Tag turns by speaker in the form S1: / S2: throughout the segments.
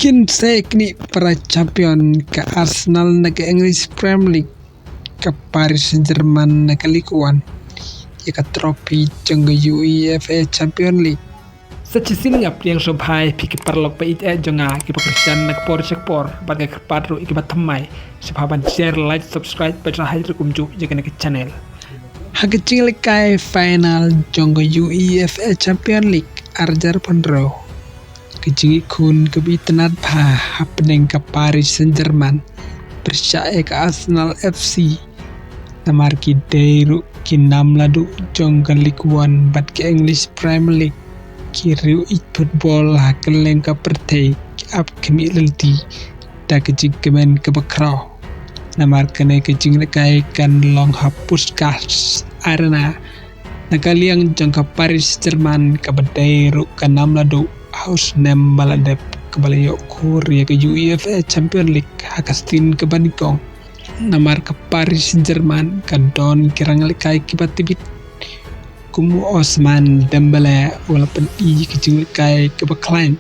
S1: Kinsekni para champion ke Arsenal naga English Premier League ke Paris Saint-Germain naga Ligue 1 ya ke trofi jengga UEFA Champions League. Sechisin ngap yang sobhai piki parlok pa ite jonga ki pekerjaan nak por sekpor bagai kepadru ikibat temai sebhaban share like subscribe pada hadir kumju jaga nak channel. Hagecing lekai final jengga UEFA Champions League arjar pondro. Kejingi kun kebitanat pa happening ke Paris Saint-Germain percaya ke Arsenal FC namar ki deiru ki nam ladu jonggan Ligue 1 bat ke English Premier League ki riu ik football hakeleng ke pertei ki ap kemi lelti da kejing kemen ke bakrau namar kene kejing lekai kan long hapus kas arena nakaliang jongka Paris Saint-Germain ke deiru ke nam ladu Haus nem baladep kebalayok Korea ke UEFA Champions League hakastin ke Banikong namar ke Paris Saint-Germain ke don kirang lekai kibat tibit kumu Osman Dembele walaupun ke jing lekai ke baklain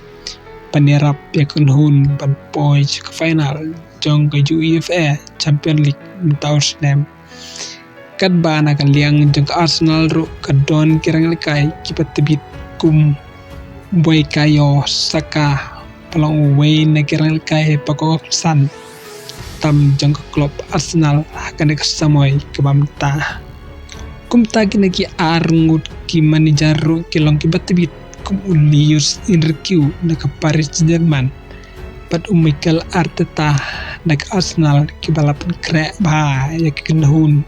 S1: panirap ya kunhun ban boy ke final jong ke UEFA Champions League taus nem kad bana kan liang jong ke Arsenal ru ke don kirang lekai kibat tibit kum Boy kayo saka pelong way negara kay pagkok san tam jang klub Arsenal akan kesamoy kebamta kumta kinagi arngut ki manajeru kilong kibatibit kum ulius inrkiu nak Paris Saint-Germain pat Mikel Arteta nak Arsenal kibalapan krek ba ya kenhun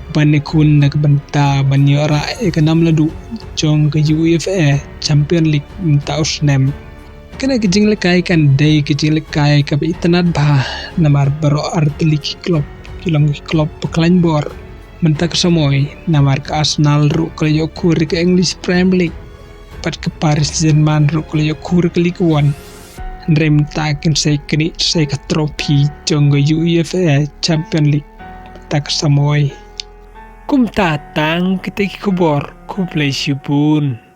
S1: Banikun nak banta banyora ekanam ladu jong ke UEFA Champions League taus nem kena kejing lekai kan day kejing lekai ke itanat bah namar baro artiliki klub kilong klub peklain bor mentak semoy namar ke Arsenal ru kalau kur ke English Premier League pat ke Paris Saint-Germain ru kalau kur ke Ligue 1 rem takin saya kini saya ke trofi jong ke UEFA Champions League tak semoy kum tatang ketik kubor kublai syubun